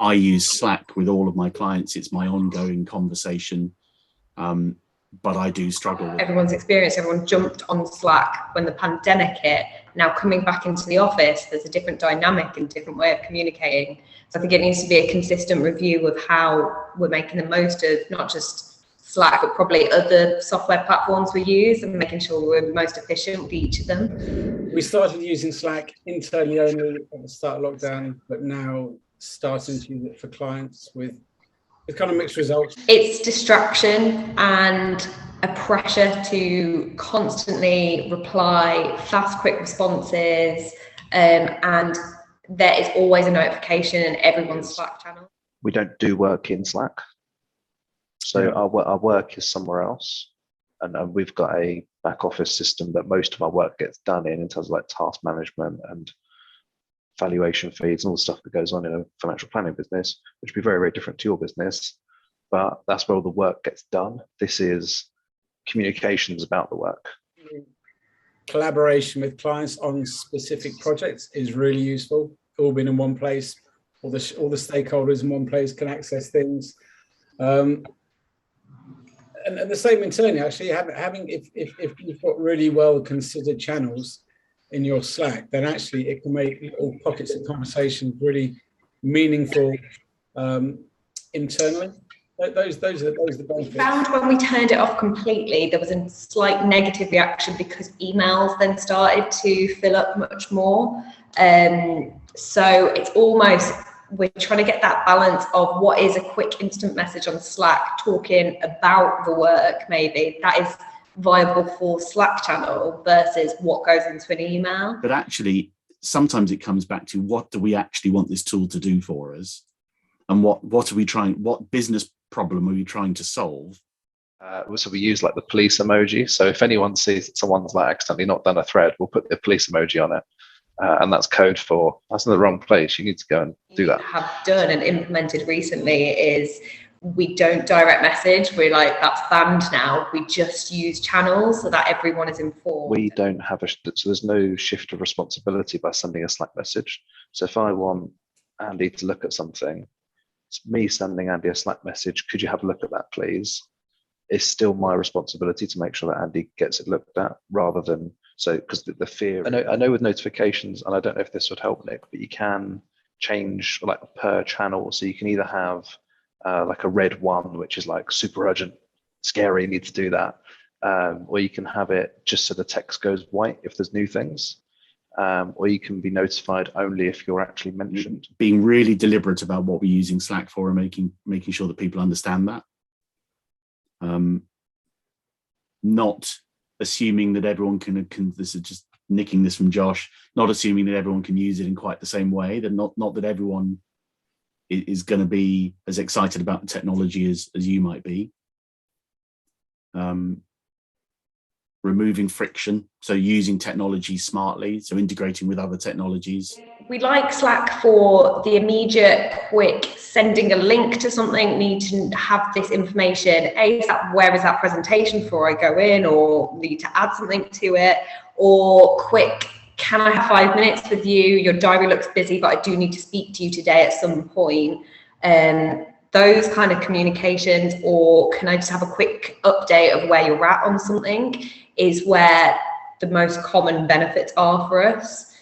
I use Slack with all of my clients. It's my ongoing conversation. But I do struggle with everyone's experience. Everyone jumped on Slack when the pandemic hit. Now coming back into the office, there's a different dynamic and different way of communicating. So I think it needs to be a consistent review of how we're making the most of not just Slack, but probably other software platforms we use, and making sure we're most efficient with each of them. We started using Slack internally only at the start of lockdown, but now starting to use it for clients with kind of mixed results. It's distraction and a pressure to constantly reply, fast, quick responses, and there is always a notification in everyone's Slack channel. We don't do work in Slack, so our work is somewhere else, and we've got a back office system that most of our work gets done in terms of like task management and valuation feeds and all the stuff that goes on in a financial planning business, which would be very, very different to your business, but that's where all the work gets done. This is communications about the work. Collaboration with clients on specific projects is really useful. All being in one place, all the stakeholders in one place can access things, and the same internally. Actually, having if you've got really well considered channels in your Slack, then actually it can make little pockets of conversation really meaningful internally. Those are the benefits. We found when we turned it off completely, there was a slight negative reaction because emails then started to fill up much more. So it's almost, we're trying to get that balance of what is a quick instant message on Slack talking about the work, maybe that is viable for Slack channel versus what goes into an email. But actually, sometimes it comes back to what do we actually want this tool to do for us, and what business problem are we trying to solve? So we use like the police emoji. So if anyone sees that someone's like accidentally not done a thread, we'll put the police emoji on it, and that's code for that's in the wrong place. You need to go and do that. Have done and implemented recently is we don't direct message. We're like, that's banned now. We just use channels so that everyone is informed. We don't have so there's no shift of responsibility by sending a Slack message. So if I want Andy to look at something, it's me sending Andy a Slack message. Could you have a look at that, please? It's still my responsibility to make sure that Andy gets it looked at, rather than because the fear. I know with notifications, and I don't know if this would help, Nick, but you can change like per channel. So you can either have like a red one, which is like super urgent, scary, need to do that, or you can have it just so the text goes white if there's new things, or you can be notified only if you're actually mentioned. Being really deliberate about what we're using Slack for, and making sure that people understand that. Not assuming that everyone can. This is just nicking this from Josh. Not assuming that everyone can use it in quite the same way. That not that everyone is going to be as excited about the technology as you might be. Removing friction, so using technology smartly, so integrating with other technologies. We like Slack for the immediate, quick, sending a link to something, need to have this information. Where is that presentation before I go in, or need to add something to it, or quick, can I have 5 minutes with you? Your diary looks busy, but I do need to speak to you today at some point. Those kind of communications, or can I just have a quick update of where you're at on something, is where the most common benefits are for us.